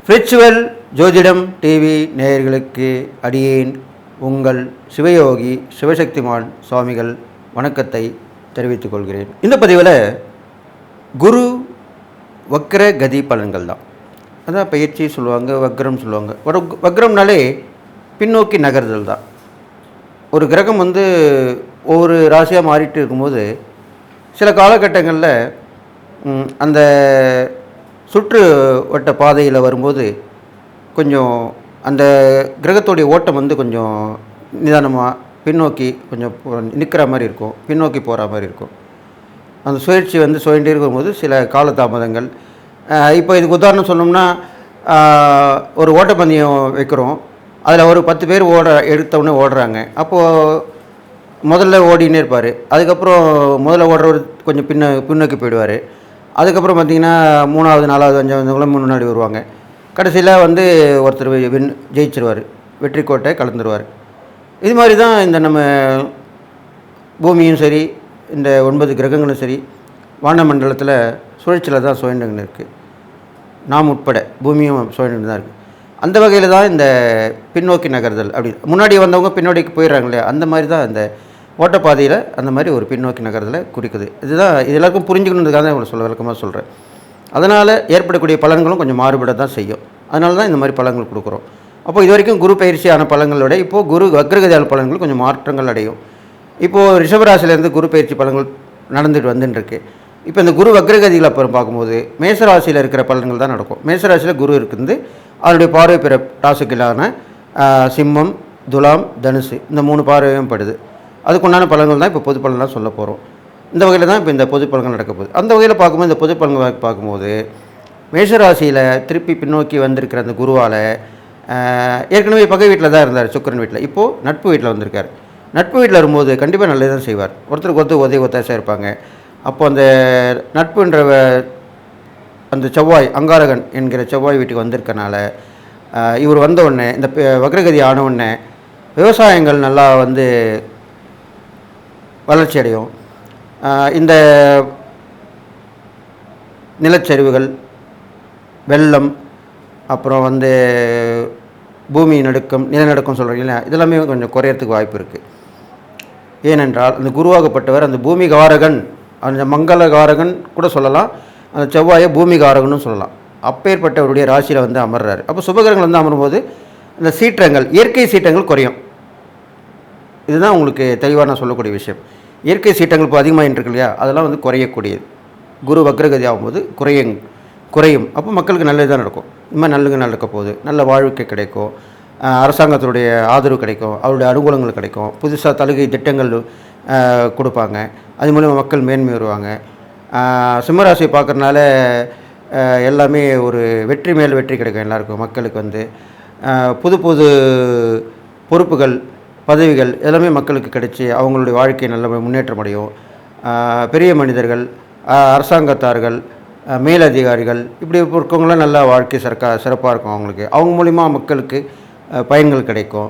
Spiritual ஜோதிடம் TV நேயர்களுக்கு அடியேன் உங்கள் சிவயோகி சிவசக்திமான் சுவாமிகள் வணக்கத்தை தெரிவித்துக் கொள்கிறேன். இந்த பதிவில் குரு வக்ர கதி பலன்கள் தான். அதான் பயிற்சி சொல்லுவாங்க, வக்ரம் சொல்லுவாங்க. வக்ரம்னாலே பின்னோக்கி நகர்தல் தான். ஒரு கிரகம் ஒவ்வொரு ராசியாக மாறிட்டு இருக்கும்போது சில காலகட்டங்களில் அந்த சுற்று வட்ட பாதையில் வரும்போது கொஞ்சம் அந்த கிரகத்துடைய ஓட்டம் கொஞ்சம் நிதானமாக பின்னோக்கி கொஞ்சம் நிற்கிற மாதிரி இருக்கும், பின்னோக்கி போகிற மாதிரி இருக்கும். அந்த சுழற்சி சுழண்டே இருக்கும்போது சில காலதாமதங்கள். இப்போ இதுக்கு உதாரணம் சொன்னோம்னா, ஒரு ஓட்டப்பந்தயம் வைக்கிறோம், அதில் ஒரு 10 பேர் எடுத்தவுடனே ஓடுறாங்க. அப்போது முதல்ல ஓடினே இருப்பார். அதுக்கப்புறம் முதல்ல ஓடுறவர் கொஞ்சம் பின்னோக்கி போயிடுவார். அதுக்கப்புறம் பார்த்திங்கன்னா 3வது 4வது 5வது முன்னாடி வருவாங்க. கடைசியில் ஒருத்தர் ஜெயிச்சிருவார், வெற்றி கோட்டை கலந்துருவார். இது மாதிரி தான் இந்த நம்ம பூமியும் சரி, இந்த 9 கிரகங்களும் சரி, வானமண்டலத்தில் சுழற்சியில் தான் சுழண்டுன்னு இருக்குது. நாம் உட்பட பூமியும் சுழண்டு தான் இருக்குது. அந்த வகையில் தான் இந்த பின்னோக்கி நகர்தல். அப்படி முன்னாடி வந்தவங்க பின்னோடிக்கு போயிடுறாங்க இல்லையா, அந்த மாதிரி தான் இந்த ஓட்டப்பாதையில் அந்த மாதிரி ஒரு பின்னோக்கி நகர்தலை குறிக்குது. இதுதான் இது எல்லாருக்கும் புரிஞ்சுக்கணுன்றதுக்காக தான் இவ்வளோ விளக்கமாக சொல்கிறேன். அதனால் ஏற்படக்கூடிய பலன்களும் கொஞ்சம் மாறுபட தான் செய்யும். அதனால தான் இந்த மாதிரி பலன்கள் கொடுக்குறோம். அப்போது இது வரைக்கும் குரு பயிற்சியான பலன்களோட இப்போது குரு வக்ரகதியான பலன்கள் கொஞ்சம் மாற்றங்கள் அடையும். இப்போது ரிஷபராசிலேருந்து குரு பயிற்சி பலன்கள் நடந்துட்டு வந்துட்டுருக்கு. இப்போ இந்த குரு வக்ரகதியில் அப்புறம் பார்க்கும்போது மேசராசியில் இருக்கிற பலன்கள் தான் நடக்கும். மேசராசியில் குரு இருக்குது, அதனுடைய பார்வை பிற ராசிகளான சிம்மம், துலாம், தனுசு, இந்த 3 பார்வையும் படுது. அதுக்குண்டான பலன்கள் தான் இப்போ பொது பலன்லாம் சொல்ல போகிறோம். இந்த வகையில் தான் இப்போ இந்த பொது பலன்கள் நடக்க போகுது. அந்த வகையில் பார்க்கும்போது இந்த பொது பலன்கள் பார்க்கும்போது மேஷராசியில் திருப்பி பின்னோக்கி வந்திருக்கிற அந்த குருவால் ஏற்கனவே பகை வீட்டில் தான் இருந்தார், சுக்கிரன் வீட்டில். இப்போது நட்பு வீட்டில் வந்திருக்கார். நட்பு வீட்டில் வரும்போது கண்டிப்பாக நல்லது தான் செய்வார். ஒருத்தருக்கு உதவி ஒத்தாசையாக இருப்பாங்க. அப்போது அந்த நட்புன்ற அந்த செவ்வாய், அங்காரகன் என்கிற செவ்வாய் வீட்டுக்கு வந்திருக்கனால இவர் வந்தவுடனே இந்த வக்ரகதி ஆனவுடனே விவசாயங்கள் நல்லா வளர்ச்சி அடையும். இந்த நிலச்சரிவுகள், வெள்ளம், அப்புறம் பூமி நடுக்கம், நிலநடுக்கம் சொல்கிறீங்களா, இதெல்லாமே கொஞ்சம் குறையறதுக்கு வாய்ப்பு இருக்குது. ஏனென்றால் அந்த குருவாகப்பட்டவர் அந்த பூமிகாரகன், அந்த மங்களகாரகன் கூட சொல்லலாம், அந்த செவ்வாயை பூமிகாரகனும் சொல்லலாம். அப்பேற்பட்டவருடைய ராசியில் அமர்றாரு. அப்போ சுபகிரகங்கள் அமரும்போது அந்த சீற்றங்கள், இயற்கை சீற்றங்கள் குறையும். இதுதான் உங்களுக்கு தெளிவாக நான் சொல்லக்கூடிய விஷயம். இயற்கை சீற்றங்கள் இப்போ அதிகமாக இருக்கு இல்லையா, அதெல்லாம் குறையக்கூடியது. குரு வக்ரகதி ஆகும்போது குறையும். அப்போ மக்களுக்கு நல்லது தான் நடக்கும். இந்த மாதிரி நல்லது நடக்க போகுது. நல்ல வாழ்க்கை கிடைக்கும், அரசாங்கத்தினுடைய ஆதரவு கிடைக்கும், அவருடைய அனுகூலங்கள் கிடைக்கும், புதுசாக தலுகை திட்டங்கள் கொடுப்பாங்க. அது மூலமாக மக்கள் மேன்மை வருவாங்க. சிம்மராசியை பார்க்குறதுனால எல்லாமே ஒரு வெற்றி மேல் வெற்றி கிடைக்கும். எல்லாருக்கும் மக்களுக்கு புது புது பொறுப்புகள், பதவிகள் எல்லாமே மக்களுக்கு கிடைச்சி அவங்களுடைய வாழ்க்கை நல்ல முன்னேற்றம் அடையும். பெரிய மனிதர்கள், அரசாங்கத்தார்கள், மேலதிகாரிகள், இப்படி இருக்கவங்களாம் நல்ல வாழ்க்கை சிறப்பாக இருக்கும். அவங்க மூலிமா மக்களுக்கு பயன்கள் கிடைக்கும்.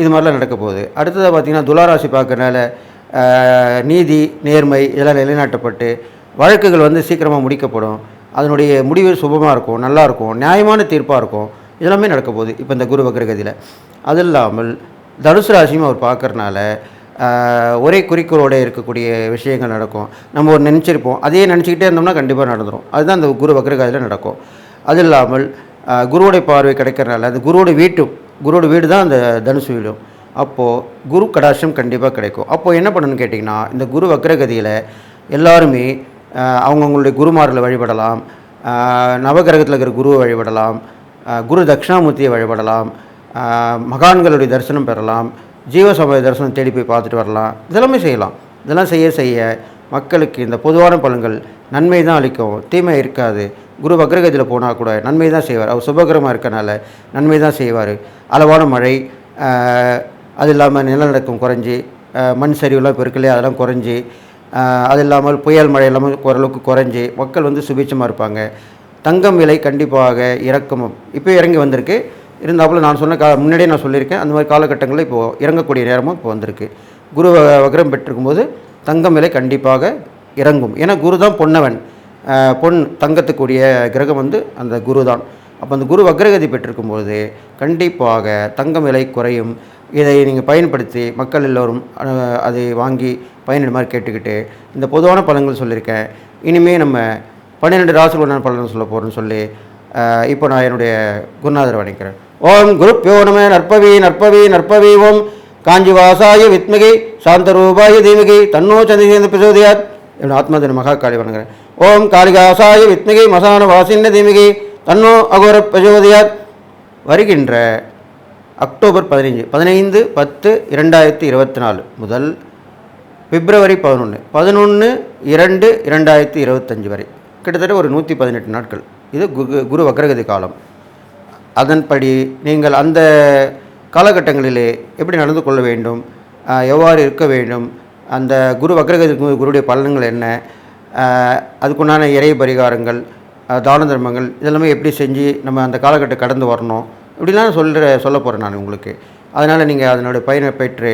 இது மாதிரிலாம் நடக்க போகுது. அடுத்ததாக பார்த்திங்கன்னா துளாராசி பார்க்கறனால நீதி, நேர்மை இதெல்லாம் நிலைநாட்டப்பட்டு வழக்குகள் சீக்கிரமாக முடிக்கப்படும். அதனுடைய முடிவு சுபமாக இருக்கும், நல்லாயிருக்கும், நியாயமான தீர்ப்பாக இருக்கும். இதெல்லாமே நடக்க போகுது இப்போ இந்த குரு வக்ரகதியில். அது இல்லாமல் தனுசு ராசியும் அவர் பார்க்கறனால ஒரே குறிக்கோளோடு இருக்கக்கூடிய விஷயங்கள் நடக்கும். நம்ம ஒரு நினச்சிருப்போம், அதையே நினச்சிக்கிட்டே இருந்தோம்னா கண்டிப்பாக நடந்துடும். அதுதான் அந்த குரு வக்ரகதியில் நடக்கும். அது இல்லாமல் குருவோடைய பார்வை கிடைக்கிறனால அந்த குருவோட வீடு தான் அந்த தனுசு வீடும். அப்போது குரு கடாட்சம் கண்டிப்பாக கிடைக்கும். அப்போது என்ன பண்ணணும்னு கேட்டிங்கன்னா, இந்த குரு வக்ரகதியில் எல்லாருமே அவங்கவுங்களுடைய குருமார்களை வழிபடலாம், நவகிரகத்தில் இருக்கிற குருவை வழிபடலாம், குரு தட்சிணாமூர்த்தியை வழிபடலாம், மகான்களுடைய தரிசனம் பெறலாம், ஜீவசமய தரிசனம் தேடி போய் பார்த்துட்டு வரலாம். இதெல்லாமே செய்யலாம். இதெல்லாம் செய்ய மக்களுக்கு இந்த பொதுவான பலன்கள் நன்மை தான் அளிக்கும், தீமை இருக்காது. குரு வக்ரகதியில் போனால் கூட நன்மை தான் செய்வார். அவர் சுபகிரமாக இருக்கனால நன்மை தான் செய்வார். அளவான மழை, அது இல்லாமல் நிலநடுக்கம் குறைஞ்சி, மண் சரிவுலாம் இப்போ இருக்குல்லையே அதெல்லாம் குறைஞ்சி, அது இல்லாமல் புயல் மழை எல்லாமே ஓரளவுக்கு குறைஞ்சி மக்கள் சுபிட்சமாக இருப்பாங்க. தங்கம் விலை கண்டிப்பாக இறக்கமும் இப்போ இறங்கி வந்திருக்கு. இருந்தாப்புல நான் சொன்ன முன்னாடியே நான் சொல்லியிருக்கேன், அந்த மாதிரி காலகட்டங்களில் இப்போது இறங்கக்கூடிய நேரமும் இப்போ வந்திருக்கு. குரு வக்ரம் பெற்றிருக்கும்போது தங்கம் விலை கண்டிப்பாக இறங்கும். ஏன்னா குரு தான் பொன்னவன், பொன் தங்கத்துக்குரிய கிரகம் வந்து அந்த குரு தான். அப்போ அந்த குரு வக்ரகதி பெற்றிருக்கும்போது கண்டிப்பாக தங்கம் விலை குறையும். இதை நீங்கள் பயன்படுத்தி மக்கள் எல்லோரும் அதை வாங்கி பயனிடுமாறு கேட்டுக்கிட்டு இந்த பொதுவான பலன்கள் சொல்லியிருக்கேன். இனிமேல் நம்ம 12 ராசிக்கு உண்டான பலன்கள் சொல்ல போகிறேன்னு சொல்லி இப்போ நான் என்னுடைய குருநாதரை வணங்குகிறேன். ஓம் குருப்யோ நம. நற்பவி நற்பவி நற்பவி. ஓம் காஞ்சி வாசாய வித்மகி சாந்தரூபாய தீமகி தன்னோ சந்திரேந்திர பிரசோதயாத். என்னோட ஆத்மாதின மகா காளி வணங்குகிறேன். ஓம் காளிகாசாய வித்மகி மசான வாசின்ன தீமகி தன்னோ அகோர பிரசோதயாத். வருகின்ற அக்டோபர் 15/10/2024 முதல் பிப்ரவரி 11/11/2/2025 வரை கிட்டத்தட்ட ஒரு 118 நாட்கள். இது குரு வக்ரகதி காலம். அதன்படி நீங்கள் அந்த காலகட்டங்களிலே எப்படி நடந்து கொள்ள வேண்டும், எவ்வாறு இருக்க வேண்டும், அந்த குரு வக்ரகதி குருடைய பலன்கள் என்ன, அதுக்குண்டான இறை பரிகாரங்கள், தான தர்மங்கள் இதெல்லாமே எப்படி செஞ்சு நம்ம அந்த காலகட்டம் கடந்து வரணும், இப்படிலாம் சொல்ல போகிறேன் நான் உங்களுக்கு. அதனால் நீங்கள் அதனுடைய பயனை பெற்று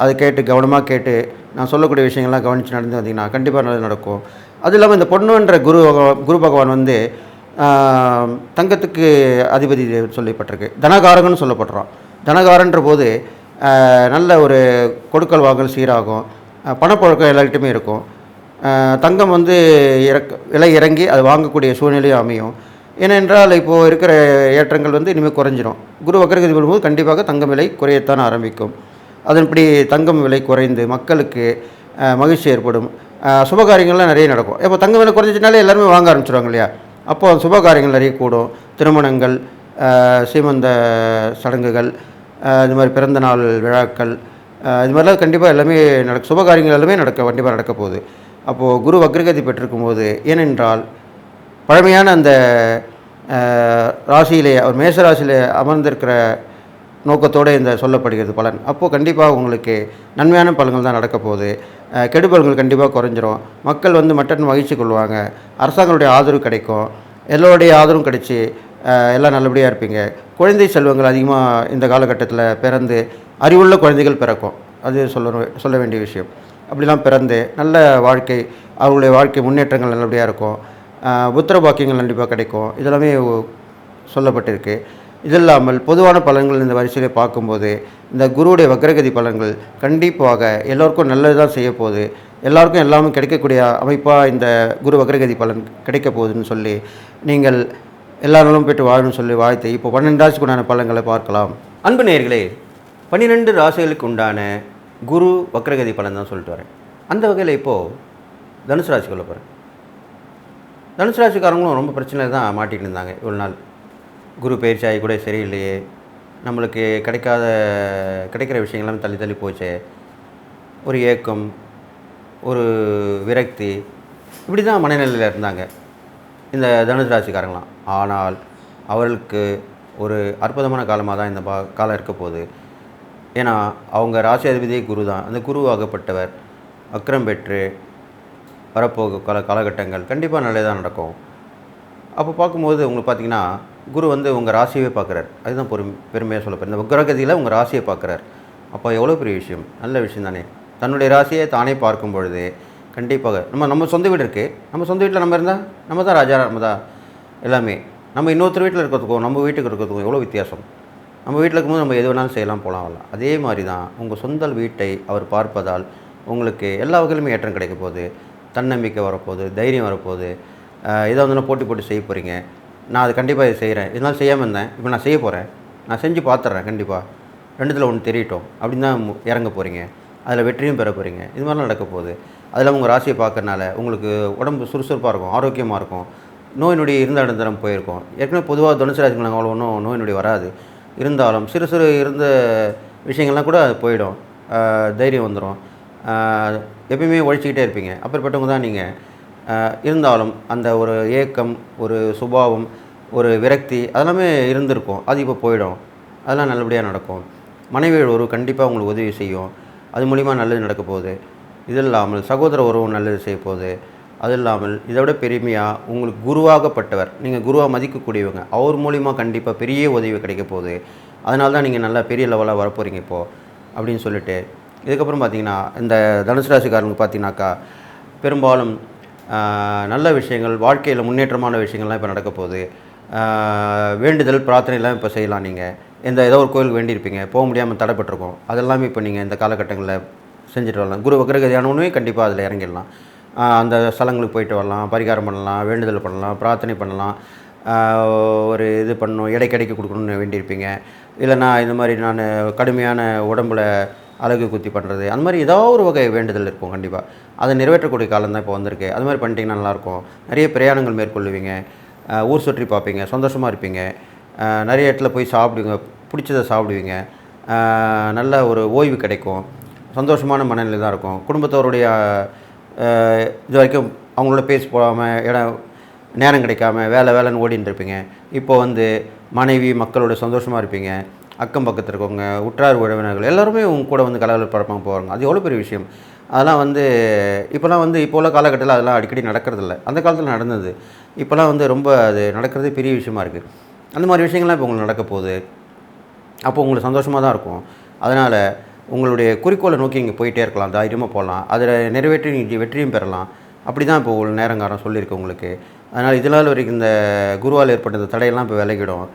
அதை கேட்டு கவனமாக கேட்டு நான் சொல்லக்கூடிய விஷயங்கள்லாம் கவனித்து நடந்து வந்தீங்கன்னா கண்டிப்பாக நல்லது நடக்கும். அது இல்லாமல் இந்த பொண்ணுன்ற குரு பகவான் வந்து தங்கத்துக்கு அதிபதி சொல்லப்பட்டிருக்கு, தனகாரகன்னு சொல்லப்படுறான். தனகாரன்ற போது நல்ல ஒரு கொடுக்கல் வாங்கல் சீராகும், பணப்பழக்கம் எல்லார்கிட்டையுமே இருக்கும். தங்கம் வந்து விலை இறங்கி அது வாங்கக்கூடிய சூழ்நிலையும் அமையும். ஏனென்றால் இப்போது இருக்கிற ஏற்றங்கள் வந்து இனிமேல் குறைஞ்சிரும். குரு வக்ரகதி வரும்போது கண்டிப்பாக தங்கம் விலை குறையத்தான் ஆரம்பிக்கும். அதன்படி தங்கம் விலை குறைந்து மக்களுக்கு மகிழ்ச்சி ஏற்படும். சுபகாரியங்கள்லாம் நிறைய நடக்கும். இப்போ தங்கம் விலை குறைஞ்சினாலே எல்லாருமே வாங்க ஆரம்பிச்சிடுவாங்க இல்லையா? அப்போது சுபகாரியங்கள் நிறைய கூடும். திருமணங்கள், சீமந்த சடங்குகள், இது மாதிரி பிறந்த நாள் விழாக்கள், இது மாதிரிலாம் கண்டிப்பாக எல்லாமே சுபகாரியங்கள் எல்லாமே கண்டிப்பாக நடக்க போகுது. அப்போது குரு வக்ரகதி பெற்றிருக்கும் போது, ஏனென்றால் பழமையான அந்த ராசியிலே அவர் மேச ராசியிலே அமர்ந்திருக்கிற நோக்கத்தோடு இந்த சொல்லப்படுகிறது பலன். அப்போது கண்டிப்பாக உங்களுக்கு நன்மையான பலன்கள் தான் நடக்க போகுது. கெடுபலன்கள் கண்டிப்பாக குறைஞ்சிரும். மக்கள் வந்து மட்டன் மகிழ்ச்சி கொள்வாங்க. அரசாங்கங்களுடைய ஆதரவு கிடைக்கும். எல்லோருடைய ஆதரவும் கிடைச்சி எல்லாம் நல்லபடியாக இருப்பீங்க. குழந்தை செல்வங்கள் அதிகமாக இந்த காலகட்டத்தில் பிறந்து அறிவுள்ள குழந்தைகள் பிறக்கும். அது சொல்ல வேண்டிய விஷயம். அப்படிலாம் பிறந்து நல்ல வாழ்க்கை, அவர்களுடைய வாழ்க்கை முன்னேற்றங்கள் நல்லபடியாக இருக்கும். புத்திர பாக்கியங்கள் கண்டிப்பாக கிடைக்கும். இதெல்லாமே சொல்லப்பட்டிருக்கு. இது இல்லாமல் பொதுவான பலன்கள் இந்த வரிசையிலே பார்க்கும்போது இந்த குருவுடைய வக்ரகதி பலன்கள் கண்டிப்பாக எல்லோருக்கும் நல்லது தான் செய்ய போகுது. எல்லாருக்கும் எல்லாமே கிடைக்கக்கூடிய அமைப்பாக இந்த குரு வக்ரகதி பலன் கிடைக்க போகுதுன்னு சொல்லி நீங்கள் எல்லா நாளும் பெற்று வாழணும்னு சொல்லி வாழ்த்து இப்போ 12 ராசிக்கு உண்டான பலன்களை பார்க்கலாம். அன்பு நேயர்களே, 12 ராசிகளுக்கு உண்டான குரு வக்ரகதி பலன் தான் சொல்லிட்டு வரேன். அந்த வகையில் இப்போது தனுசு ராசிக்குள்ள போகிறேன். தனுசு ராசிக்காரங்களும் ரொம்ப பிரச்சனை தான் மாட்டிகிட்டு இருந்தாங்க இவ்வளோ நாள். குரு பயிற்சியாகி கூட சரியில்லையே, நம்மளுக்கு கிடைக்கிற விஷயங்கள்லாம் தள்ளி தள்ளி போச்சே, ஒரு ஏக்கம், ஒரு விரக்தி, இப்படி தான் மனநிலையில் இருந்தாங்க இந்த தனுசு ராசிக்காரங்களாம். ஆனால் அவர்களுக்கு ஒரு அற்புதமான காலமாக தான் இந்த காலம் இருக்க போகுது. ஏன்னா அவங்க ராசி அதிபதியே குரு தான். அந்த குருவாகப்பட்டவர் வக்ரம் பெற்று வரப்போக காலகட்டங்கள் கண்டிப்பாக நல்லதாக நடக்கும். அப்போ பார்க்கும்போது உங்களுக்கு பார்த்திங்கன்னா குரு வந்து உங்கள் ராசியவே பார்க்குறார். அதுதான் பெருமையாக சொல்லப்போம். இந்த வக்ரகதியில் உங்கள் ராசியை பார்க்குறார். அப்போ எவ்வளோ பெரிய விஷயம், நல்ல விஷயம் தானே. தன்னுடைய ராசியை தானே பார்க்கும் பொழுது கண்டிப்பாக நம்ம சொந்த வீடு இருக்குது. நம்ம சொந்த வீட்டில் நம்ம இருந்தால் நம்ம தான் ராஜா, நம்ம தான் எல்லாமே. நம்ம இன்னொருத்தர் வீட்டில் இருக்கிறதுக்கும் நம்ம வீட்டுக்கு இருக்கிறதுக்கும் எவ்வளோ வித்தியாசம். நம்ம வீட்டில் இருக்கும்போது நம்ம எது வேணாலும் செய்யலாம், போகலாம், வரலாம். அதே மாதிரி தான் உங்கள் சொந்த வீட்டை அவர் பார்ப்பதால் உங்களுக்கு எல்லா வகையிலுமே ஏற்றம் கிடைக்க போகுது. தன்னம்பிக்கை வரப்போகுது, தைரியம் வரப்போகுது. ஏதாவது போட்டி செய்ய போகிறீங்க. நான் அது கண்டிப்பாக இது செய்கிறேன், இதனால் செய்யாமல் இருந்தேன், இப்போ நான் செய்ய போகிறேன், நான் செஞ்சு பார்த்துட்றேன், கண்டிப்பாக 2த்தில் ஒன்று தெரியட்டும் அப்படின்னு தான் இறங்க போகிறீங்க. அதில் வெற்றியும் பெற போகிறீங்க. இது மாதிரிலாம் நடக்க போகுது. அதில் உங்கள் ராசியை பார்க்கறனால உங்களுக்கு உடம்பு சுறுசுறுப்பாக இருக்கும், ஆரோக்கியமாக இருக்கும். நோய் நொடி இருந்த இடந்தரம் போயிருக்கும். ஏற்கனவே பொதுவாக தனுசு ராசிக்கு நாங்கள் அவ்வளோ ஒன்றும் நோய் நொடி வராது. இருந்தாலும் சிறு சிறு இருந்த விஷயங்கள்லாம் கூட அது போயிடும். தைரியம் வந்துடும். எப்பயுமே உழைச்சிக்கிட்டே இருப்பீங்க. அப்படிப்பட்டவங்க தான் நீங்கள். இருந்தாலும் அந்த ஒரு ஏக்கம், ஒரு சுபாவம், ஒரு விரக்தி அதெல்லாமே இருந்திருக்கும். அது இப்போ போயிடும். அதெல்லாம் நல்லபடியாக நடக்கும். மனைவிகள் உறவு கண்டிப்பாக உங்களுக்கு உதவி செய்யும். அது மூலிமா நல்லது நடக்க போகுது. இது இல்லாமல் சகோதர உறவு நல்லது செய்ய போகுது. அது இல்லாமல் இதை விட பெருமையாக உங்களுக்கு குருவாகப்பட்டவர், நீங்கள் குருவாக மதிக்கக்கூடியவங்க, அவர் மூலிமா கண்டிப்பாக பெரிய உதவி கிடைக்க போகுது. அதனால தான் நீங்கள் நல்லா பெரிய லெவலாக வரப்போகிறீங்க இப்போது அப்படின்னு சொல்லிட்டு. இதுக்கப்புறம் பார்த்திங்கன்னா இந்த தனுசு ராசிக்காரங்களுக்கு பார்த்திங்கனாக்கா பெரும்பாலும் நல்ல விஷயங்கள், வாழ்க்கையில் முன்னேற்றமான விஷயங்கள்லாம் இப்போ நடக்க போகுது. வேண்டுதல் பிரார்த்தனைலாம் இப்போ செய்யலாம். நீங்கள் ஏதோ ஒரு கோயிலுக்கு வேண்டியிருப்பீங்க, போக முடியாமல் தடைப்பட்டிருக்கோம், அதெல்லாமே இப்போ நீங்கள் இந்த காலகட்டங்களில் செஞ்சுட்டு வரலாம். குரு வக்ரகதியானவனே கண்டிப்பாக அதில் இறங்கிடலாம். அந்த ஸ்தலங்களுக்கு போயிட்டு வரலாம், பரிகாரம் பண்ணலாம், வேண்டுதல் பண்ணலாம், பிரார்த்தனை பண்ணலாம். ஒரு இது பண்ணணும், எடைக்கடைக்கு கொடுக்கணும்னு வேண்டியிருப்பீங்க. இல்லைனா இந்த மாதிரி நான் கடுமையான உடம்பில் அழகு குத்தி பண்ணுறது, அந்த மாதிரி ஏதோ ஒரு வகை வேண்டுதல் இருக்கும் கண்டிப்பாக. அதை நிறைவேற்றக்கூடிய காலம் தான் இப்போ வந்திருக்கு. அது மாதிரி பண்ணிட்டீங்கன்னா நல்லாயிருக்கும். நிறைய பிரயாணங்கள் மேற்கொள்ளுவீங்க, ஊர் சுற்றி பார்ப்பீங்க, சந்தோஷமாக இருப்பீங்க, நிறைய இடத்துல போய் சாப்பிடுவீங்க, பிடிச்சதை சாப்பிடுவீங்க, நல்ல ஒரு ஓய்வு கிடைக்கும், சந்தோஷமான மனநிலை தான் இருக்கும். குடும்பத்தோருடைய இது வரைக்கும் அவங்களோட பேசி போகாமல் நேரம் கிடைக்காம வேலைன்னு ஓடின்னு இருப்பீங்க. இப்போது மனைவி மக்களோட சந்தோஷமாக இருப்பீங்க. அக்கம் பக்கத்தில் இருக்கவங்க, உற்றார் உறவினர்கள் எல்லாருமே உங்க கூட கலகலப்பாக போவாங்க. அது எவ்வளோ பெரிய விஷயம். அதெல்லாம் இப்போலாம் இப்போ உள்ள காலகட்டத்தில் அதெல்லாம் அடிக்கடி நடக்கிறதில்ல. அந்த காலத்தில் நடந்தது. இப்போலாம் ரொம்ப அது நடக்கிறதே பெரிய விஷயமா இருக்குது. அந்த மாதிரி விஷயங்கள்லாம் இப்போ உங்களுக்கு நடக்க போகுது. அப்போ உங்களுக்கு சந்தோஷமாக தான் இருக்கும். அதனால் உங்களுடைய குறிக்கோளை நோக்கி நீங்கள் போயிட்டே இருக்கலாம், தைரியமாக போகலாம், அதில் நிறைவேற்றி நீங்கள் வெற்றியும் பெறலாம். அப்படி தான் இப்போ ஒரு நேரங்காரம் சொல்லியிருக்கு உங்களுக்கு. அதனால் இதனால் வரைக்கும் இந்த குருவால் ஏற்பட்ட தடையெல்லாம் இப்போ விலகிடும்.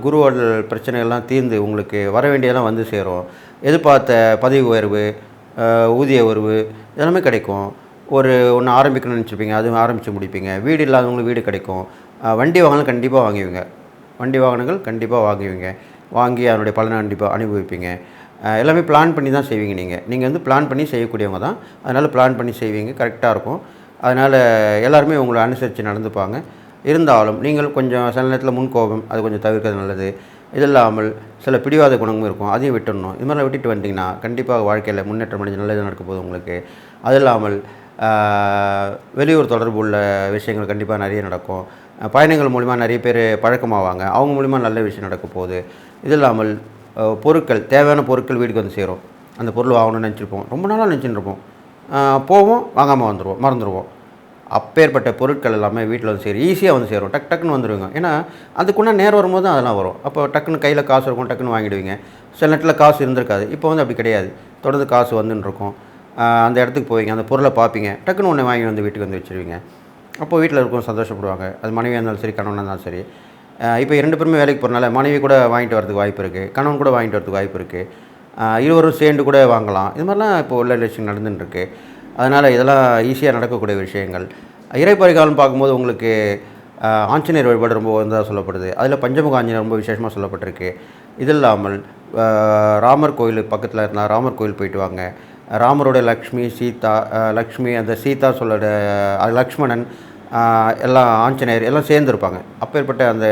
குருவால் பிரச்சனைகள்லாம் தீர்ந்து உங்களுக்கு வர வேண்டியதெல்லாம் வந்து சேரும். எதிர்பார்த்த பதவி உயர்வு, ஊதிய உயர்வு இதெல்லாமே கிடைக்கும். ஒன்று ஆரம்பிக்கணும்னு நினச்சிருப்பீங்க, அதுவும் ஆரம்பித்து முடிப்பீங்க. வீடு இல்லாதவங்களுக்கு வீடு கிடைக்கும். வண்டி வாகனம் கண்டிப்பாக வாங்குவீங்க. வண்டி வாகனங்கள் கண்டிப்பாக வாங்குவீங்க. வாங்கி அதனுடைய பலனை கண்டிப்பாக அனுபவிப்பீங்க. எல்லாமே பிளான் பண்ணி தான் செய்வீங்க. நீங்கள் பிளான் பண்ணி செய்யக்கூடியவங்க தான். அதனால் பிளான் பண்ணி செய்வீங்க, கரெக்டாக இருக்கும். அதனால் எல்லாருமே உங்களை அனுசரித்து நடந்துப்பாங்க. இருந்தாலும் நீங்கள் கொஞ்சம் சில நேரத்தில் முன்கோபம் அது கொஞ்சம் தவிர்க்கிறது நல்லது. இது இல்லாமல் சில பிடிவாத குணமும் இருக்கும், அதையும் விட்டுடணும். இது மாதிரிலாம் விட்டுட்டு வந்தீங்கன்னா கண்டிப்பாக வாழ்க்கையில் முன்னேற்றம் அடைஞ்சு நல்லது நடக்க போகுது உங்களுக்கு. அது இல்லாமல் வெளியூர் தொடர்பு உள்ள விஷயங்கள் கண்டிப்பாக நிறைய நடக்கும். பயணங்கள் மூலிமா நிறைய பேர் பழக்கமாவாங்க, அவங்க மூலிமா நல்ல விஷயம் நடக்க போகுது. இது இல்லாமல் பொருட்கள், தேவையான பொருட்கள் வீட்டுக்கு வந்து சேரும். அந்த பொருள் வாங்கணும்னு நினச்சிருப்போம், ரொம்ப நாளாக நினச்சிட்டு இருப்போம், போவோம் வாங்காமல் மறந்துடுவோம். அப்பேற்பட்ட பொருட்கள் எல்லாமே வீட்டில் வந்து சேரும், ஈஸியாக வந்து சேரும், டக்குன்னு வந்துடுவீங்க. ஏன்னா அதுக்குன்னா நேரம் வரும்போது தான் அதெல்லாம் வரும். அப்போ டக்குன்னு கையில் காசு இருக்கும், டக்குன்னு வாங்கிடுவீங்க. சில நேரத்தில் காசு இருந்திருக்காது, இப்போ அப்படி கிடையாது, தொடர்ந்து காசு வந்துன்னு இருக்கும். அந்த இடத்துக்கு போவீங்க, அந்த பொருளை பார்ப்பீங்க, டக்குன்னு ஒன்று வாங்கி வந்து வீட்டுக்கு வந்து வச்சுருவீங்க. அப்போது வீட்டில் இருக்கும் சந்தோஷப்படுவாங்க. அது மனைவியாக இருந்தாலும் சரி, கணவனாக இருந்தாலும் சரி. இப்போ 2 பேருமே வேலைக்கு போகிறனால மனைவி கூட வாங்கிட்டு வரதுக்கு வாய்ப்பு இருக்குது, கணவன் கூட வாங்கிட்டு வரதுக்கு வாய்ப்பு இருக்குது. இருவரும் சேர்ந்து கூட வாங்கலாம். இது மாதிரிலாம் இப்போ உள்ள ரிலேஷன் நடந்துட்டுருக்கு. அதனால் இதெல்லாம் ஈஸியாக நடக்கக்கூடிய விஷயங்கள். இறை பரிகாரம் பார்க்கும்போது உங்களுக்கு ஆஞ்சநேயர் வழிபாடு ரொம்ப உயர்ந்ததாக சொல்லப்படுது. அதில் பஞ்சமுக ஆஞ்சநேயர் ரொம்ப விசேஷமாக சொல்லப்பட்டிருக்கு. இது இல்லாமல் ராமர் கோயில் பக்கத்தில் இருந்தால் ராமர் கோயில் போயிட்டு வாங்க. ராமரோட லக்ஷ்மி, சீதா, லக்ஷ்மி அந்த சீதா சொல்ல லக்ஷ்மணன், எல்லாம் ஆஞ்சநேயர் எல்லாம் சேர்ந்துருப்பாங்க. அப்பேற்பட்ட அந்த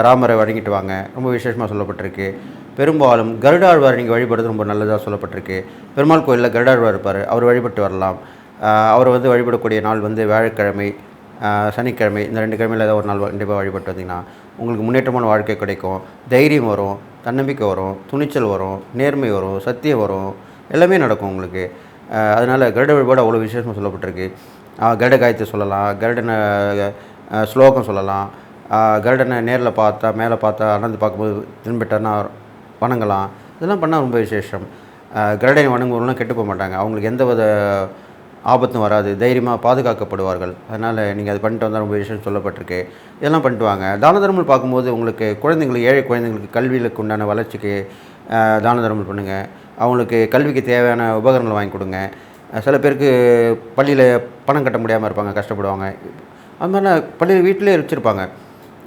ராமரை வணங்கிட்டு வாங்க, ரொம்ப விசேஷமாக சொல்லப்பட்டிருக்கு. பெரும்பாலும் கருடாழ்வார் நீங்கள் வழிபடுறது ரொம்ப நல்லதாக சொல்லப்பட்டிருக்கு. பெருமாள் கோயிலில் கருடாழ்வார் இருப்பார், அவர் வழிபட்டு வரலாம். அவர் வழிபடக்கூடிய நாள் வியாழக்கிழமை, சனிக்கிழமை, இந்த 2 கிழமையில் ஏதாவது ஒரு நாள் கண்டிப்பாக வழிபட்டு வந்தீங்கன்னா உங்களுக்கு முன்னேற்றமான வாழ்க்கை கிடைக்கும். தைரியம் வரும், தன்னம்பிக்கை வரும், துணிச்சல் வரும், நேர்மை வரும், சத்தியம் வரும், எல்லாமே நடக்கும் உங்களுக்கு. அதனால் கருட வழிபாடு அவ்வளோ விசேஷமாக சொல்லப்பட்டிருக்கு. கருட காயத்தை சொல்லலாம், கருடனை ஸ்லோகம் சொல்லலாம், கருடனை நேரில் பார்த்தா மேலே பார்த்தா அனந்து பார்க்கும்போது திரும்பிட்டார்னா வணங்கலாம். இதெல்லாம் பண்ணால் ரொம்ப விசேஷம். கருடனை வணங்குவவங்களாம் கெட்டு போக மாட்டாங்க, அவங்களுக்கு எந்த வித ஆபத்தும் வராது, தைரியமாக பாதுகாக்கப்படுவார்கள். அதனால் நீங்கள் அது பண்ணிட்டு வந்தால் ரொம்ப விஷயம் சொல்லப்பட்டிருக்கு. இதெல்லாம் பண்ணிட்டு வாங்க. தான தர்மங்கள் பார்க்கும்போது உங்களுக்கு குழந்தைங்களுக்கு, ஏழை குழந்தைங்களுக்கு கல்விகளுக்கு உண்டான வளர்ச்சிக்கு தான தர்மங்கள் பண்ணுங்கள். அவங்களுக்கு கல்விக்கு தேவையான உபகரணங்கள் வாங்கி கொடுங்க. சில பேருக்கு பள்ளியில் பணம் கட்ட முடியாமல் இருப்பாங்க, கஷ்டப்படுவாங்க. அது மாதிரிலாம் பள்ளியில் வீட்டிலே வச்சுருப்பாங்க.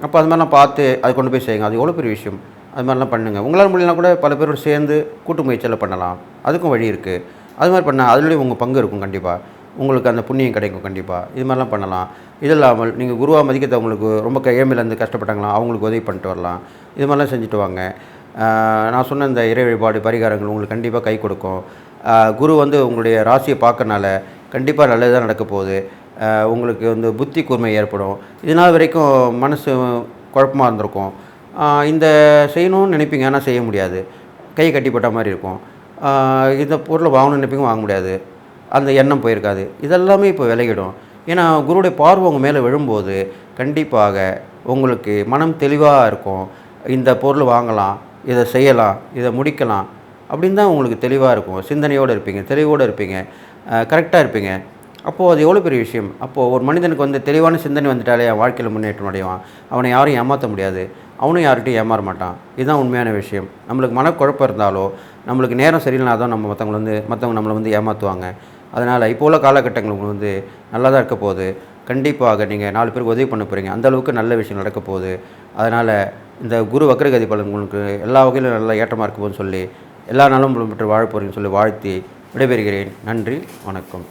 அப்போ அது மாதிரிலாம் பார்த்து அது கொண்டு போய் செய்யுங்க. அது எவ்வளோ பெரிய விஷயம். அது மாதிரிலாம் பண்ணுங்கள். உங்களால் முடியலனா கூட பல பேரோடு சேர்ந்து கூட்டு முயற்சியில் பண்ணலாம், அதுக்கும் வழி இருக்குது. அது மாதிரி பண்ணால் அதுலேயும் உங்கள் பங்கு இருக்கும் கண்டிப்பாக, உங்களுக்கு அந்த புண்ணியம் கிடைக்கும் கண்டிப்பாக. இது மாதிரிலாம் பண்ணலாம். இது இல்லாமல் நீங்கள் குருவாக மதிக்கிறவங்களுக்கு ரொம்ப ஏழ்மையிலேருந்து கஷ்டப்பட்டாங்களா அவங்களுக்கு உதவி பண்ணிட்டு வரலாம். இது மாதிரிலாம் செஞ்சுட்டு வாங்க. நான் சொன்ன இந்த இறை வழிபாடு பரிகாரங்கள் உங்களுக்கு கண்டிப்பாக கை கொடுக்கும். குரு உங்களுடைய ராசியை பார்க்கறனால கண்டிப்பாக நல்லதாக நடக்க போகுது. உங்களுக்கு புத்தி கூர்மை ஏற்படும். இதனால் வரைக்கும் மனசு குழப்பமாக இருந்திருக்கும். இந்த செய்யணும்னு நினைப்பீங்க, ஆனால் செய்ய முடியாது, கை கட்டிப்பட்ட மாதிரி இருக்கும். இந்த பொருளை வாங்கணும்னு நினைப்பீங்க, வாங்க முடியாது, அந்த எண்ணம் போயிருக்காது. இதெல்லாமே இப்போ விலகிடும். ஏன்னா குருவுடைய பார்வை உங்கள் மேலே விழும்போது கண்டிப்பாக உங்களுக்கு மனம் தெளிவாக இருக்கும். இந்த பொருள் வாங்கலாம், இதை செய்யலாம், இதை முடிக்கலாம் அப்படின்னு தான் உங்களுக்கு தெளிவாக இருக்கும். சிந்தனையோடு இருப்பீங்க, தெளிவோடு இருப்பீங்க, கரெக்டாக இருப்பீங்க. அப்போது அது எவ்வளோ பெரிய விஷயம். அப்போது ஒரு மனிதனுக்கு வந்து தெளிவான சிந்தனை வந்துட்டாலே அவன் வாழ்க்கையில் முன்னேற்றம் அடைவான். அவனை யாரும் ஏமாற்ற முடியாது, அவனும் யார்கிட்டையும் ஏமாற மாட்டான். இதுதான் உண்மையான விஷயம். நம்மளுக்கு மனக்குழப்பம் இருந்தாலோ, நம்மளுக்கு நேரம் சரியில்லைனா தான் நம்ம மற்றவங்க நம்மளை வந்து ஏமாற்றுவாங்க. அதனால் இப்போ உள்ள காலகட்டங்கள் உங்களுக்கு வந்து நல்லா தான் இருக்க போகுது. கண்டிப்பாக நீங்கள் 4 பேருக்கு உதவி பண்ண போகிறீங்க. அந்தளவுக்கு நல்ல விஷயம் நடக்க போகுது. அதனால் இந்த குரு வக்ரகதி பலன் உங்களுக்கு எல்லா வகையிலும் நல்லா ஏற்றமாக இருக்க போகுதுன்னு சொல்லி, எல்லா நலமும் பெற்று வாழ போகிறீங்கன்னு சொல்லி வாழ்த்தி விடைபெறுகிறேன். நன்றி, வணக்கம்.